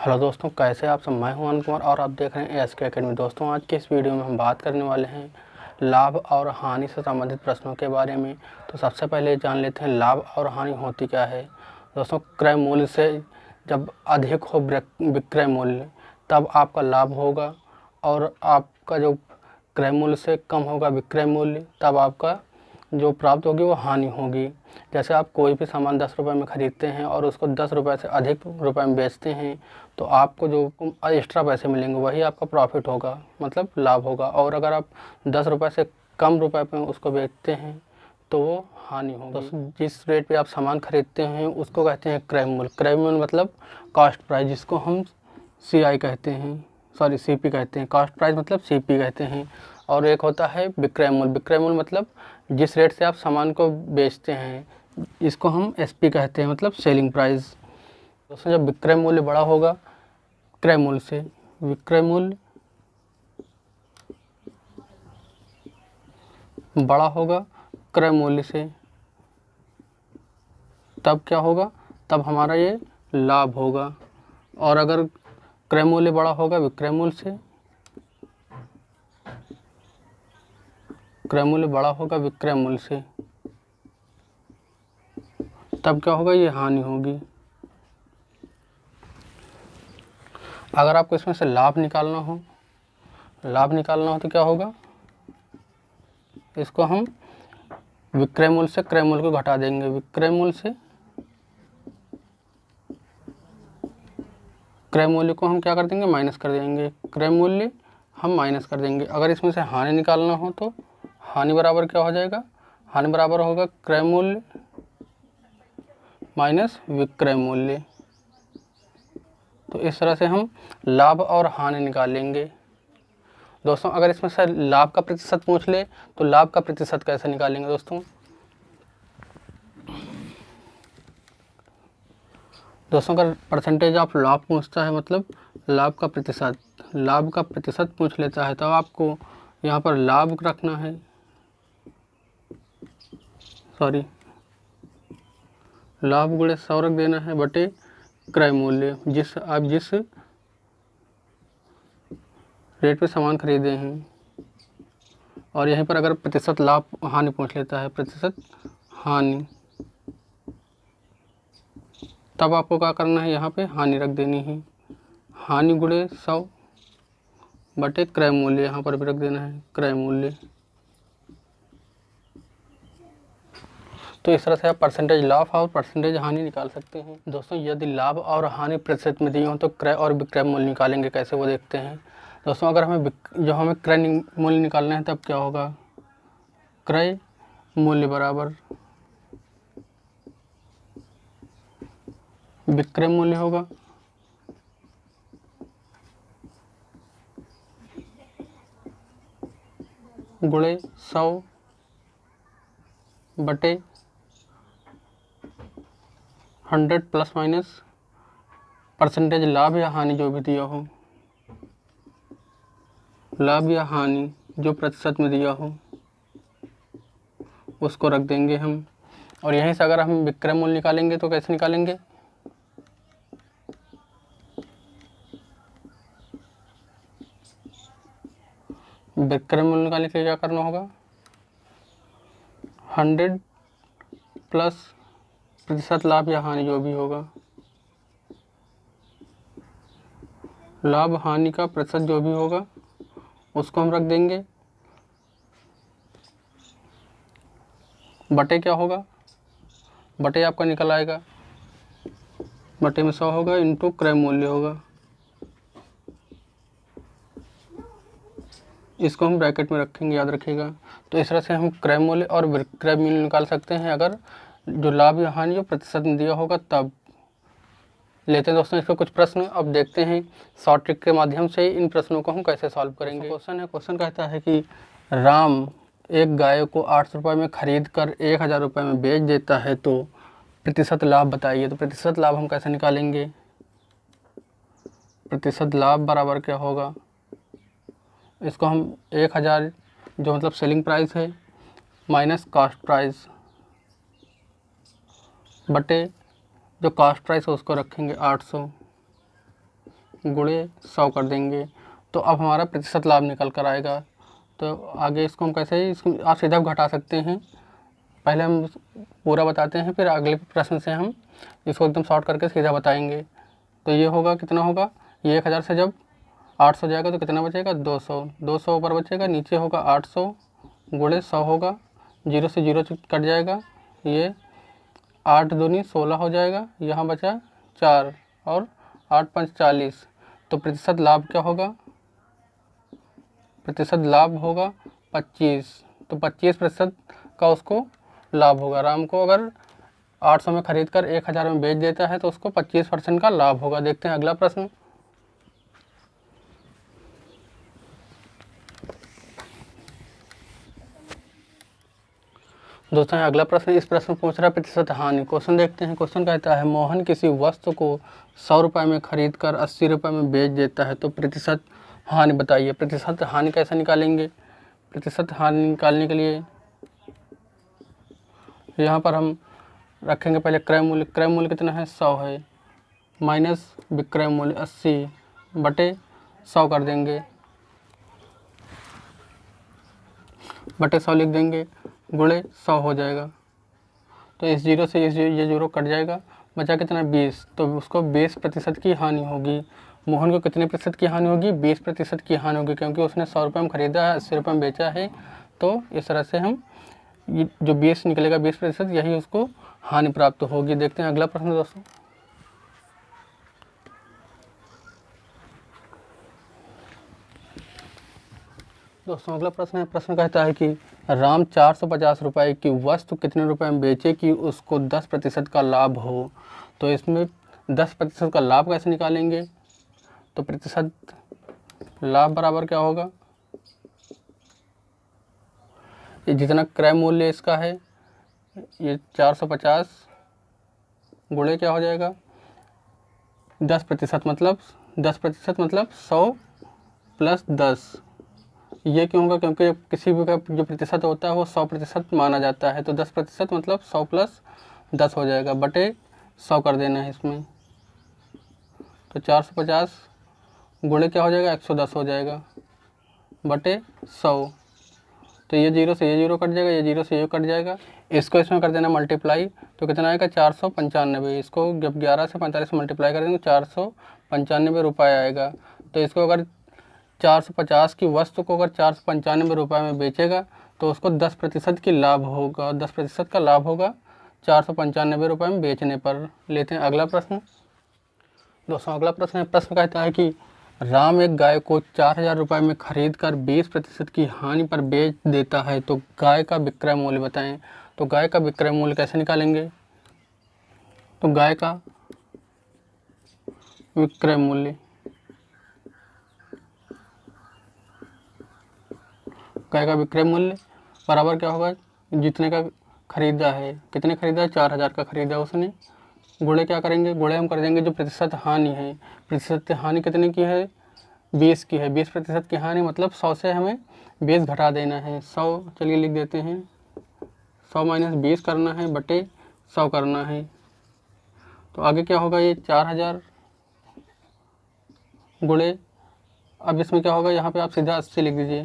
Hello दोस्तों, कैसे आप सब। मैं हूं अनंत कुमार और आप देख रहे हैं एएसके एकेडमी। दोस्तों, आज के इस वीडियो में हम बात करने वाले हैं लाभ और हानि से संबंधित प्रश्नों के बारे में। तो सबसे पहले जान लेते हैं लाभ और हानि होती क्या है। दोस्तों, क्रय मूल्य से जब अधिक हो विक्रय मूल्य तब आपका लाभ होगा, और आपका जो क्रय मूल्य से कम होगा विक्रय मूल्य तब आपका जो प्राप्त होगी वो हानि होगी। जैसे आप कोई भी सामान 10 रुपये में ख़रीदते हैं और उसको 10 रुपये से अधिक रुपए में बेचते हैं, तो आपको जो एक्स्ट्रा पैसे मिलेंगे वही आपका प्रॉफिट होगा, मतलब लाभ होगा। और अगर आप 10 रुपये से कम रुपए पे उसको बेचते हैं तो वो हानि होगी। तो जिस रेट पे आप सामान खरीदते हैं उसको कहते हैं क्रय मूल्य। क्रय मूल्य मतलब कॉस्ट प्राइस, जिसको हम CI कहते हैं, सॉरी CP कहते हैं। कॉस्ट प्राइस मतलब CP कहते हैं। और एक होता है विक्रय मूल्य। विक्रय मूल्य मतलब जिस रेट से आप सामान को बेचते हैं, इसको हम SP कहते हैं, मतलब सेलिंग प्राइस। दोस्तों, जब विक्रय मूल्य बड़ा होगा क्रय मूल्य से, विक्रय मूल्य बड़ा होगा क्रय मूल्य से, तब क्या होगा, तब हमारा ये लाभ होगा। और अगर क्रय मूल्य बड़ा होगा विक्रय मूल्य से, क्रय मूल्य बड़ा होगा विक्रय मूल्य से, तब क्या होगा, ये हानि होगी। अगर आपको इसमें से लाभ निकालना हो, तो क्या होगा, इसको हम विक्रय मूल्य से क्रय मूल्य को घटा देंगे। विक्रय मूल्य से क्रय मूल्य को हम क्या कर देंगे, माइनस कर देंगे। क्रय मूल्य हम माइनस कर देंगे। अगर इसमें से हानि निकालना हो तो हानि बराबर क्या हो जाएगा, हानि बराबर होगा क्रय मूल्य माइनस विक्रय मूल्य। तो इस तरह से हम लाभ और हानि निकालेंगे। दोस्तों, अगर इसमें से लाभ का प्रतिशत पूछ ले तो लाभ का प्रतिशत कैसे निकालेंगे दोस्तों अगर परसेंटेज ऑफ लाभ पूछता है, मतलब लाभ का प्रतिशत पूछ लेता है, तब आपको यहाँ पर लाभ रखना है, लाभ गुणे 100 रख देना है बटे क्रय मूल्य, जिस रेट पे सामान खरीदे हैं। और यहीं पर अगर प्रतिशत लाभ हानि पूछ लेता है, प्रतिशत हानि, तब आपको क्या करना है, यहाँ पे हानि रख देनी है। हानि गुणे 100 बटे क्रय मूल्य, यहाँ पर भी रख देना है क्रय मूल्य। तो इस तरह से आप परसेंटेज लाभ और परसेंटेज हानि निकाल सकते हैं। दोस्तों, यदि लाभ और हानि प्रतिशत में दिए हों तो क्रय और विक्रय मूल्य निकालेंगे कैसे, वो देखते हैं। दोस्तों, अगर हमें क्रय मूल्य निकालना है तब क्या होगा, क्रय मूल्य बराबर विक्रय मूल्य होगा गुणे 100 बटे 100 प्लस माइनस परसेंटेज लाभ या हानि जो भी दिया हो, लाभ या हानि जो प्रतिशत में दिया हो उसको रख देंगे हम। और यहीं से अगर हम विक्रय मूल्य निकालेंगे तो कैसे निकालेंगे, विक्रय मूल्य निकालने के लिए क्या करना होगा, 100 प्लस प्रतिशत लाभ या हानि जो भी होगा, लाभ हानि का प्रतिशत जो भी होगा उसको हम रख देंगे, बटे क्या होगा, बटे आपका निकल आएगा, बटे में 100 होगा इंटू क्रय मूल्य होगा। इसको हम ब्रैकेट में रखेंगे, याद रखिएगा। तो इस तरह से हम क्रय मूल्य और विक्रय मूल्य निकाल सकते हैं, अगर जो लाभ या हानि जो प्रतिशत में दिया होगा तब। लेते हैं दोस्तों इसके कुछ प्रश्न, अब देखते हैं शॉर्ट ट्रिक के माध्यम से इन प्रश्नों को हम कैसे सॉल्व करेंगे। क्वेश्चन कहता है कि राम एक गाय को 800 रुपये में खरीद कर 1000 रुपये में बेच देता है, तो प्रतिशत लाभ बताइए। तो प्रतिशत लाभ हम कैसे निकालेंगे, प्रतिशत लाभ बराबर क्या होगा, इसको हम 1000 जो मतलब सेलिंग प्राइस है माइनस कॉस्ट प्राइस बटे जो कॉस्ट प्राइस है उसको रखेंगे 800 गुणे 100 कर देंगे तो अब हमारा प्रतिशत लाभ निकल कर आएगा। तो आगे इसको हम कैसे, इसको आप सीधा घटा सकते हैं। पहले हम पूरा बताते हैं, फिर अगले प्रश्न से हम इसको एकदम शॉर्ट करके सीधा बताएंगे। तो ये होगा, कितना होगा, ये 1000 से जब 800 जाएगा तो कितना बचेगा, 200। 200 ऊपर बचेगा, नीचे होगा 800 गुणे 100 होगा, 0 से 0 कट जाएगा, ये 8 दूनी 16 हो जाएगा, यहाँ बचा 4 और 8 5 40। तो प्रतिशत लाभ क्या होगा, प्रतिशत लाभ होगा 25। तो 25% का उसको लाभ होगा। राम को अगर 800 में खरीद कर 1000 में बेच देता है तो उसको 25% का लाभ होगा। देखते हैं अगला प्रश्न। दोस्तों अगला प्रश्न, इस प्रश्न पूछ रहा है प्रतिशत हानि। क्वेश्चन देखते हैं। क्वेश्चन कहता है मोहन किसी वस्तु को 100 रुपये में खरीद कर 80 रुपये में बेच देता है तो प्रतिशत हानि बताइए। प्रतिशत हानि कैसे निकालेंगे। प्रतिशत हानि निकालने के लिए यहाँ पर हम रखेंगे पहले क्रय मूल्य। क्रय मूल्य कितना है, 100 है, माइनस विक्रय मूल्य 80 बटे 100 कर देंगे, बटे 100 लिख देंगे, गुणे 100 हो जाएगा। तो इस 0 से ये 0 कट जाएगा, बचा कितना 20। तो उसको 20% की हानि होगी। मोहन को कितने प्रतिशत की हानि होगी, 20% की हानि होगी, क्योंकि उसने 100 रुपये में ख़रीदा है, 80 रुपये में बेचा है। तो इस तरह से हम ये जो 20 निकलेगा, 20%, यही उसको हानि प्राप्त होगी। देखते हैं अगला प्रश्न दोस्तों। अगला प्रश्न है। प्रश्न कहता है कि राम 450 रुपये की वस्तु कितने रुपए में बेचे कि उसको 10% का लाभ हो। तो इसमें 10% का लाभ कैसे निकालेंगे। तो प्रतिशत लाभ बराबर क्या होगा, ये जितना क्रय मूल्य इसका है, ये 450 गुणे क्या हो जाएगा 10%, मतलब 10% मतलब 100 प्लस 10। ये क्यों होगा, क्योंकि किसी भी का जो प्रतिशत होता है वो 100% माना जाता है। तो 10% मतलब 100 प्लस 10 हो जाएगा, बटे 100 कर देना है इसमें। तो 450 गुणे क्या हो जाएगा 110 हो जाएगा, बटे 100। तो ये 0 से ये 0 कट जाएगा, ये 0 से ये कट जाएगा, इसको इसमें कर देना मल्टीप्लाई। तो कितना आएगा 495। इसको जब 11 से 45 मल्टीप्लाई करेंगे तो 495 रुपये आएगा। तो इसको अगर 450 की वस्तु को अगर 495 रुपये में बेचेगा तो उसको 10% की लाभ होगा, 10% का लाभ होगा 495 रुपये में बेचने पर। लेते हैं अगला प्रश्न। दोस्तों अगला प्रश्न है। प्रश्न कहता है कि राम एक गाय को 4000 रुपये में खरीद कर 20% की हानि पर बेच देता है तो गाय का विक्रय मूल्य बताएं। तो गाय का विक्रय मूल्य कैसे निकालेंगे। तो गाय का विक्रय मूल्य, गाय का विक्रय मूल्य बराबर क्या होगा, जितने का खरीदा है, कितने खरीदा है 4000 का खरीदा उसने, गुणे क्या करेंगे, गुणे हम कर देंगे जो प्रतिशत हानि है। प्रतिशत हानि कितने की है, 20 की है। 20% की हानि मतलब 100 से हमें 20 घटा देना है। 100 चलिए लिख देते हैं, 100 माइनस 20 करना है, बटे 100 करना है। तो आगे क्या होगा, ये 4000 गुणे, अब इसमें क्या होगा, यहाँ पे आप सीधा 80 लिख दीजिए,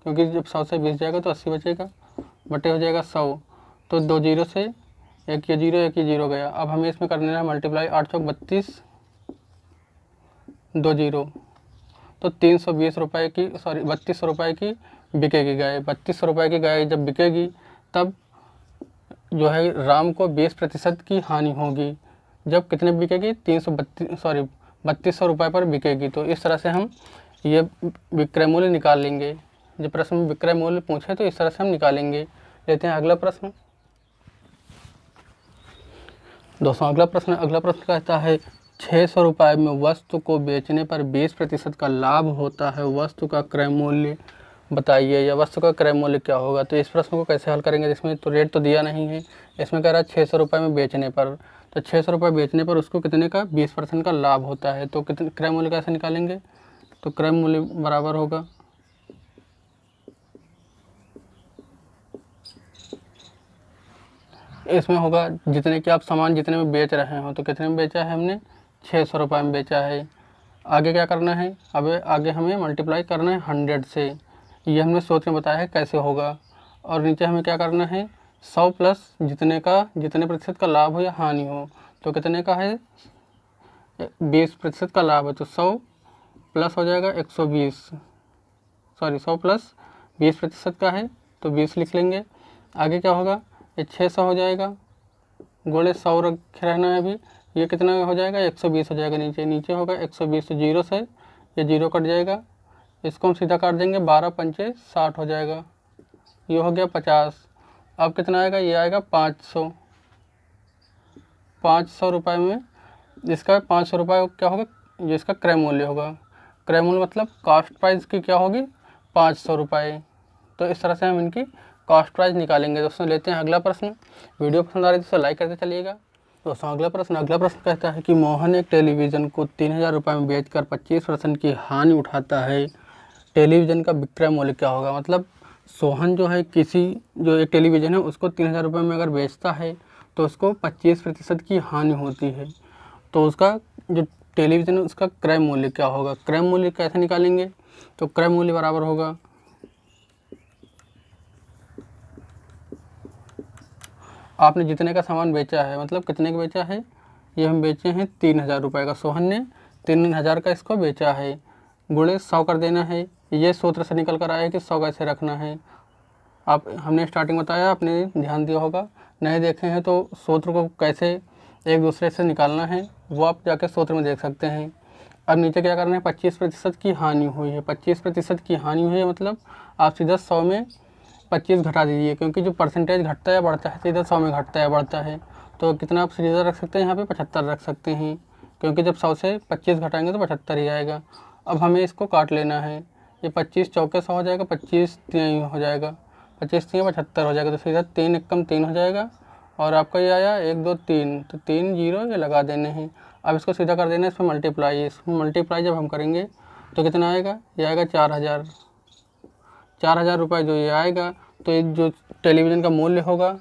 क्योंकि जब 100 से 20 जाएगा तो 80 बचेगा, बटे हो जाएगा 100। तो 2 0 से एक ये 0, एक ये 0 गया। अब हमें इसमें करना है मल्टीप्लाई, 8 चौक 32, 2 0, तो 320 रुपये की, सॉरी 3200 रुपये की बिकेगी गाय। 3200 रुपये की गाय जब बिकेगी तब जो है राम को 20% की हानि होगी। जब कितने बिकेगी, 3200 रुपये पर बिकेगी। तो इस तरह से हम ये विक्रय मूल्य निकाल लेंगे। जब प्रश्न में विक्रय मूल्य पूछे तो इस तरह से हम निकालेंगे। लेते हैं अगला प्रश्न। दोस्तों अगला प्रश्न कहता है 600 रुपये में वस्तु को बेचने पर 20% का लाभ होता है, वस्तु का क्रय मूल्य बताइए, या वस्तु का क्रय मूल्य क्या होगा। तो इस प्रश्न को कैसे हल करेंगे, जिसमें तो रेट तो दिया नहीं है, इसमें कह रहा है 600 रुपये में बेचने पर। तो 600 रुपये बेचने पर उसको कितने का 20% का लाभ होता है। तो कितने क्रय मूल्य कैसे निकालेंगे। तो क्रय मूल्य बराबर होगा, इसमें होगा जितने कि आप सामान जितने में बेच रहे हो। तो कितने में बेचा है हमने, 600 रुपये में बेचा है, आगे क्या करना है, अब आगे हमें मल्टीप्लाई करना है 100 से। ये हमने सोच में बताया है कैसे होगा। और नीचे हमें क्या करना है, 100 प्लस जितने प्रतिशत का लाभ हो या हानि हो, तो कितने का है, 20% का लाभ है, तो 100 प्लस हो जाएगा 120, सॉरी 100 प्लस 20% का है तो 20 लिख लेंगे। आगे क्या होगा, ये 600 हो जाएगा, गोले 100 रखे रहना है अभी, ये कितना हो जाएगा, 120 हो जाएगा। नीचे होगा 120, तो जीरो से ये जीरो कट जाएगा, इसको हम सीधा काट देंगे, 12 पंचे 60 हो जाएगा, ये हो गया 50। अब कितना आएगा, ये आएगा 500 रुपये में। इसका 500 रुपये क्या होगा, ये इसका क्रय मूल्य होगा। क्रय मूल्य मतलब कॉस्ट प्राइस की क्या होगी, 500 रुपये। तो इस तरह से हम इनकी कॉस्ट प्राइस निकालेंगे। दोस्तों लेते हैं अगला प्रश्न। वीडियो पसंद आ रही है तो लाइक करते चलिएगा। दोस्तों अगला प्रश्न कहता है कि मोहन एक टेलीविज़न को 3000 रुपये में बेचकर 25% की हानि उठाता है। टेलीविज़न का विक्रय मूल्य क्या होगा, मतलब सोहन जो है जो एक टेलीविज़न है उसको 3000 रुपये में अगर बेचता है तो उसको 25% की हानि होती है, तो उसका जो टेलीविज़न है उसका क्रय मूल्य क्या होगा। क्रय मूल्य कैसे निकालेंगे, तो क्रय मूल्य बराबर होगा, आपने जितने का सामान बेचा है, मतलब कितने का बेचा है, ये हम बेचे हैं 3000 रुपये का, सोहन ने 3000 का इसको बेचा है, गुणे 100 कर देना है। ये सूत्र से निकल कर आया कि 100 कैसे रखना है। हमने स्टार्टिंग बताया, आपने ध्यान दिया होगा, नहीं देखे हैं तो सूत्र को कैसे एक दूसरे से निकालना है वो आप जाके सूत्र में देख सकते हैं। अब नीचे क्या करना है, 25% की हानि हुई है, 25% की हानि हुई है, मतलब आप सीधा 100 में 25 घटा दीजिए, क्योंकि जो परसेंटेज घटता है बढ़ता है, सीधा 100 में घटता है बढ़ता है, तो कितना आप सीधा रख सकते हैं, यहाँ पे 75 रख सकते हैं, क्योंकि जब 100 से 25 घटाएंगे तो 75 ही आएगा। अब हमें इसको काट लेना है, ये 25 चौके 100 हो जाएगा, 25 3 हो जाएगा, 25 3 75 हो जाएगा, तो सीधा 3 एकम 3 हो जाएगा, और आपका ये आया 1 2 3, तो 3 जीरो ये लगा देने हैं। अब इसको सीधा कर देना है, इसमें मल्टीप्लाई जब हम करेंगे तो कितना आएगा, ये आएगा 4000 रुपये जो ये आएगा, तो ये जो टेलीविज़न का मूल्य होगा,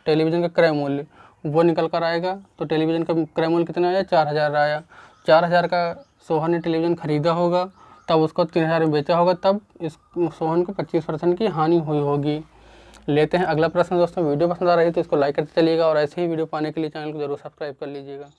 टेलीविज़न का क्रय मूल्य वो निकल कर आएगा। तो टेलीविज़न का क्रय मूल्य कितना आया, 4000 आया। 4000 का सोहन ने टेलीविज़न ख़रीदा होगा, तब उसको 3000 में बेचा होगा, तब इस सोहन को 25% की हानि हुई होगी। लेते हैं अगला प्रश्न। दोस्तों वीडियो पसंद आ रही है तो इसको लाइक करते चलिएगा, और ऐसे ही वीडियो पाने के लिए चैनल को जरूर सब्सक्राइब कर लीजिएगा।